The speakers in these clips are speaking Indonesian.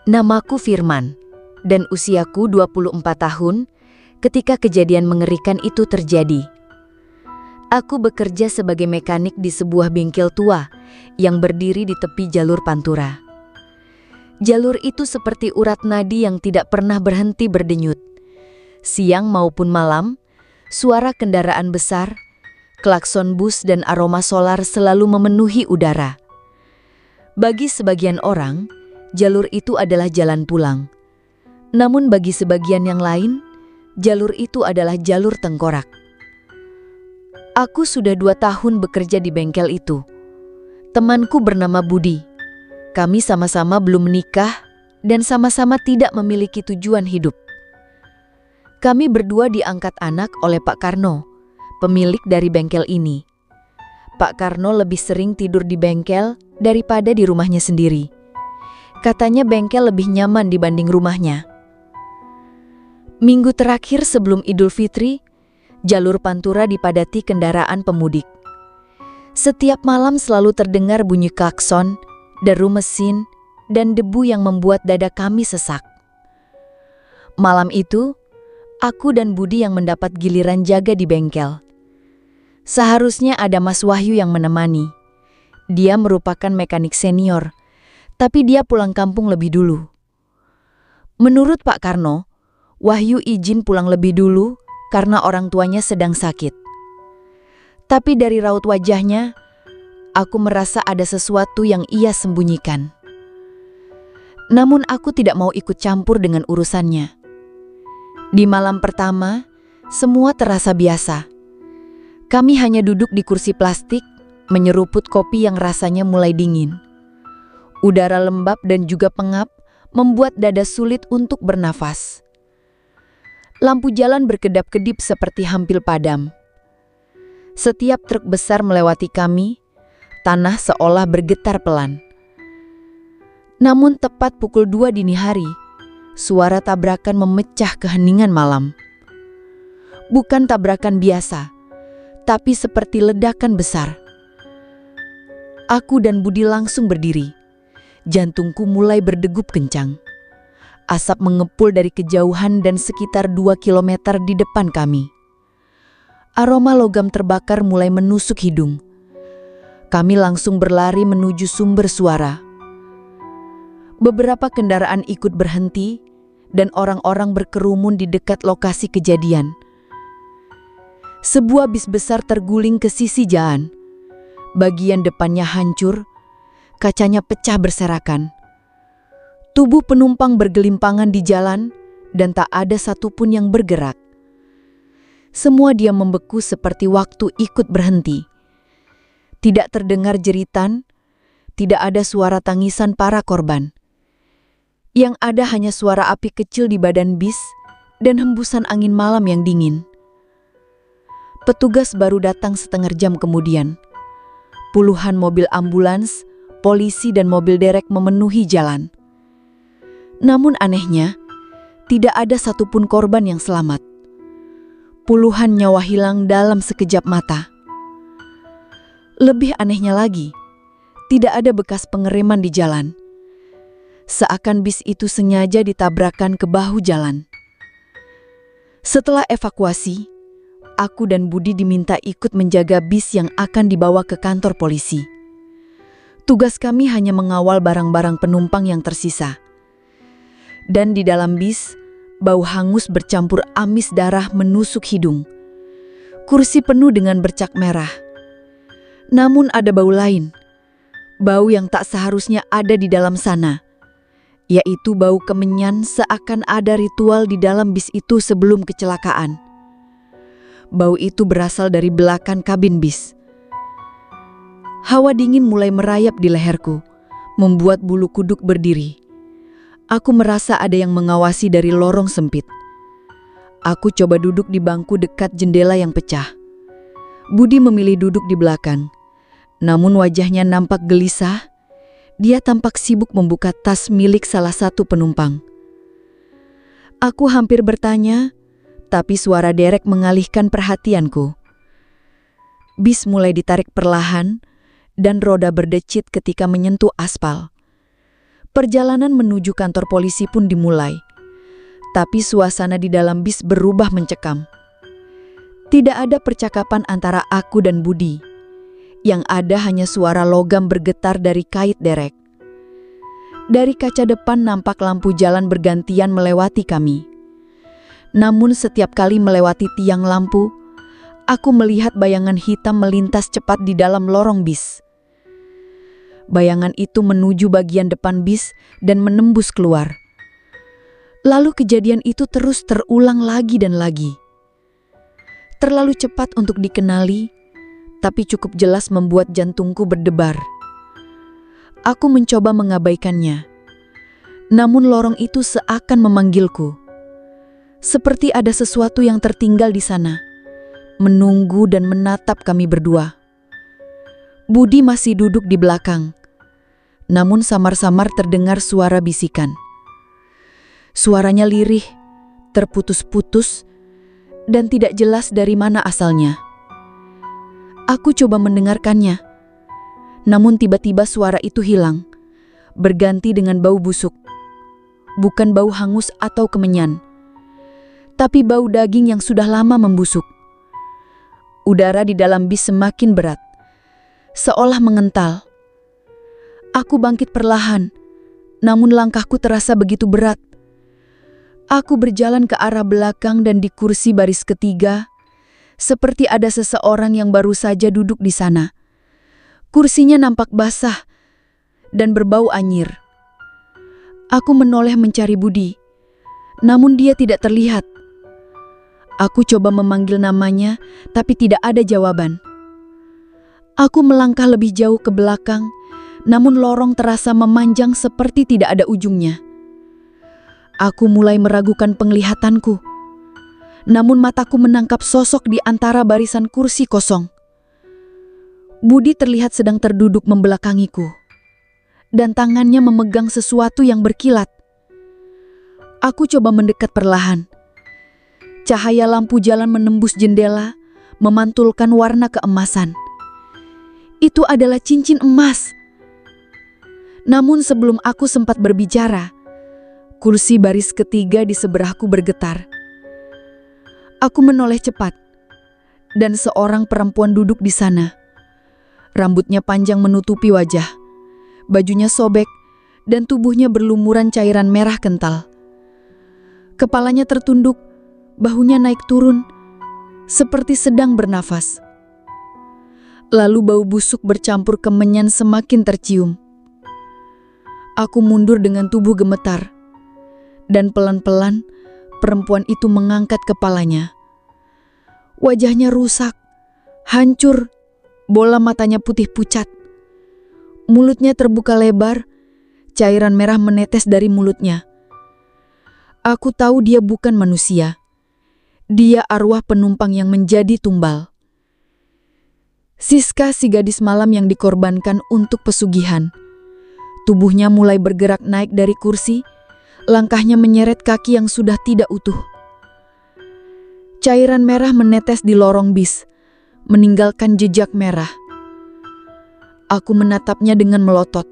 Namaku Firman, dan usiaku 24 tahun ketika kejadian mengerikan itu terjadi. Aku bekerja sebagai mekanik di sebuah bengkel tua yang berdiri di tepi jalur Pantura. Jalur itu seperti urat nadi yang tidak pernah berhenti berdenyut. Siang maupun malam, suara kendaraan besar, klakson bus dan aroma solar selalu memenuhi udara. Bagi sebagian orang, jalur itu adalah jalan pulang. Namun bagi sebagian yang lain, jalur itu adalah jalur tengkorak. Aku sudah 2 tahun bekerja di bengkel itu. Temanku bernama Budi. Kami sama-sama belum menikah dan sama-sama tidak memiliki tujuan hidup. Kami berdua diangkat anak oleh Pak Karno, pemilik dari bengkel ini. Pak Karno lebih sering tidur di bengkel daripada di rumahnya sendiri. Katanya bengkel lebih nyaman dibanding rumahnya. Minggu terakhir sebelum Idul Fitri, jalur Pantura dipadati kendaraan pemudik. Setiap malam selalu terdengar bunyi klakson, deru mesin, dan debu yang membuat dada kami sesak. Malam itu, aku dan Budi yang mendapat giliran jaga di bengkel. Seharusnya ada Mas Wahyu yang menemani. Dia merupakan mekanik senior, tapi dia pulang kampung lebih dulu. Menurut Pak Karno, Wahyu izin pulang lebih dulu karena orang tuanya sedang sakit. Tapi dari raut wajahnya, aku merasa ada sesuatu yang ia sembunyikan. Namun aku tidak mau ikut campur dengan urusannya. Di malam pertama, semua terasa biasa. Kami hanya duduk di kursi plastik, menyeruput kopi yang rasanya mulai dingin. Udara lembab dan juga pengap membuat dada sulit untuk bernafas. Lampu jalan berkedap-kedip seperti hampir padam. Setiap truk besar melewati kami, tanah seolah bergetar pelan. Namun tepat pukul 2 dini hari, suara tabrakan memecah keheningan malam. Bukan tabrakan biasa, tapi seperti ledakan besar. Aku dan Budi langsung berdiri. Jantungku mulai berdegup kencang. Asap mengepul dari kejauhan dan sekitar 2 kilometer di depan kami. Aroma logam terbakar mulai menusuk hidung. Kami langsung berlari menuju sumber suara. Beberapa kendaraan ikut berhenti dan orang-orang berkerumun di dekat lokasi kejadian. Sebuah bis besar terguling ke sisi jalan. Bagian depannya hancur, kacanya pecah berserakan. Tubuh penumpang bergelimpangan di jalan dan tak ada satupun yang bergerak. Semua diam membeku seperti waktu ikut berhenti. Tidak terdengar jeritan, tidak ada suara tangisan para korban. Yang ada hanya suara api kecil di badan bis dan hembusan angin malam yang dingin. Petugas baru datang setengah jam kemudian. Puluhan mobil ambulans, polisi dan mobil derek memenuhi jalan. Namun anehnya, tidak ada satupun korban yang selamat. Puluhan nyawa hilang dalam sekejap mata. Lebih anehnya lagi, tidak ada bekas pengereman di jalan. Seakan bis itu sengaja ditabrakkan ke bahu jalan. Setelah evakuasi, aku dan Budi diminta ikut menjaga bis yang akan dibawa ke kantor polisi. Tugas kami hanya mengawal barang-barang penumpang yang tersisa. Dan di dalam bis, bau hangus bercampur amis darah menusuk hidung. Kursi penuh dengan bercak merah. Namun ada bau lain. Bau yang tak seharusnya ada di dalam sana. Yaitu bau kemenyan seakan ada ritual di dalam bis itu sebelum kecelakaan. Bau itu berasal dari belakang kabin bis. Hawa dingin mulai merayap di leherku, membuat bulu kuduk berdiri. Aku merasa ada yang mengawasi dari lorong sempit. Aku coba duduk di bangku dekat jendela yang pecah. Budi memilih duduk di belakang. Namun wajahnya nampak gelisah. Dia tampak sibuk membuka tas milik salah satu penumpang. Aku hampir bertanya, tapi suara derek mengalihkan perhatianku. Bis mulai ditarik perlahan dan roda berdecit ketika menyentuh aspal. Perjalanan menuju kantor polisi pun dimulai. Tapi suasana di dalam bis berubah mencekam. Tidak ada percakapan antara aku dan Budi. Yang ada hanya suara logam bergetar dari kait derek. Dari kaca depan nampak lampu jalan bergantian melewati kami. Namun setiap kali melewati tiang lampu, aku melihat bayangan hitam melintas cepat di dalam lorong bis. Bayangan itu menuju bagian depan bis dan menembus keluar. Lalu kejadian itu terus terulang lagi dan lagi. Terlalu cepat untuk dikenali, tapi cukup jelas membuat jantungku berdebar. Aku mencoba mengabaikannya. Namun lorong itu seakan memanggilku. Seperti ada sesuatu yang tertinggal di sana, menunggu dan menatap kami berdua. Budi masih duduk di belakang. Namun samar-samar terdengar suara bisikan. Suaranya lirih, terputus-putus, dan tidak jelas dari mana asalnya. Aku coba mendengarkannya, namun tiba-tiba suara itu hilang, berganti dengan bau busuk. Bukan bau hangus atau kemenyan, tapi bau daging yang sudah lama membusuk. Udara di dalam bis semakin berat, seolah mengental. Aku bangkit perlahan, namun langkahku terasa begitu berat. Aku berjalan ke arah belakang dan di kursi baris ketiga, seperti ada seseorang yang baru saja duduk di sana. Kursinya nampak basah dan berbau anyir. Aku menoleh mencari Budi, namun dia tidak terlihat. Aku coba memanggil namanya, tapi tidak ada jawaban. Aku melangkah lebih jauh ke belakang, namun lorong terasa memanjang seperti tidak ada ujungnya. Aku mulai meragukan penglihatanku. Namun mataku menangkap sosok di antara barisan kursi kosong. Budi terlihat sedang terduduk membelakangiku, dan tangannya memegang sesuatu yang berkilat. Aku coba mendekat perlahan. Cahaya lampu jalan menembus jendela, memantulkan warna keemasan. Itu adalah cincin emas. Namun sebelum aku sempat berbicara, kursi baris ketiga di sebelahku bergetar. Aku menoleh cepat, dan seorang perempuan duduk di sana. Rambutnya panjang menutupi wajah, bajunya sobek, dan tubuhnya berlumuran cairan merah kental. Kepalanya tertunduk, bahunya naik turun, seperti sedang bernafas. Lalu bau busuk bercampur kemenyan semakin tercium. Aku mundur dengan tubuh gemetar, dan pelan-pelan perempuan itu mengangkat kepalanya. Wajahnya rusak, hancur, bola matanya putih pucat. Mulutnya terbuka lebar, cairan merah menetes dari mulutnya. Aku tahu dia bukan manusia. Dia arwah penumpang yang menjadi tumbal. Siska, si gadis malam yang dikorbankan untuk pesugihan. Tubuhnya mulai bergerak naik dari kursi. Langkahnya menyeret kaki yang sudah tidak utuh. Cairan merah menetes di lorong bis, meninggalkan jejak merah. Aku menatapnya dengan melotot.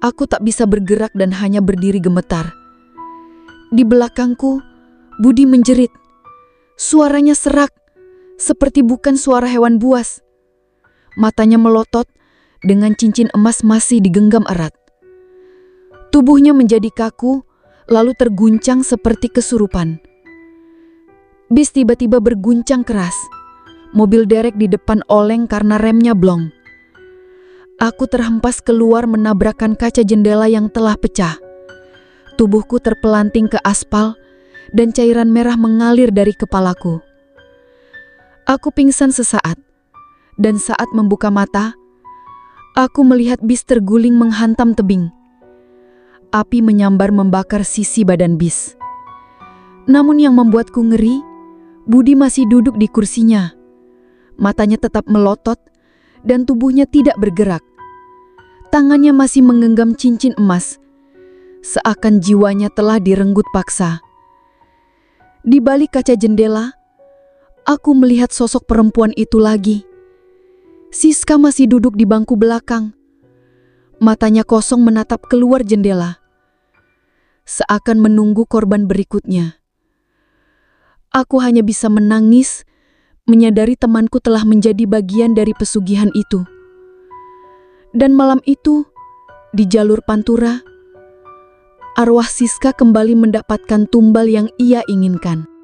Aku tak bisa bergerak dan hanya berdiri gemetar. Di belakangku, Budi menjerit. Suaranya serak, seperti bukan suara hewan buas. Matanya melotot, dengan cincin emas masih digenggam erat. Tubuhnya menjadi kaku, lalu terguncang seperti kesurupan. Bis tiba-tiba berguncang keras. Mobil derek di depan oleng karena remnya blong. Aku terhempas keluar menabrakkan kaca jendela yang telah pecah. Tubuhku terpelanting ke aspal dan cairan merah mengalir dari kepalaku. Aku pingsan sesaat, dan saat membuka mata, aku melihat bis terguling menghantam tebing. Api menyambar membakar sisi badan bis. Namun yang membuatku ngeri, Budi masih duduk di kursinya. Matanya tetap melotot dan tubuhnya tidak bergerak. Tangannya masih menggenggam cincin emas, seakan jiwanya telah direnggut paksa. Di balik kaca jendela, aku melihat sosok perempuan itu lagi. Siska masih duduk di bangku belakang. Matanya kosong menatap keluar jendela, seakan menunggu korban berikutnya. Aku hanya bisa menangis, menyadari temanku telah menjadi bagian dari pesugihan itu. Dan malam itu, di jalur Pantura, arwah Siska kembali mendapatkan tumbal yang ia inginkan.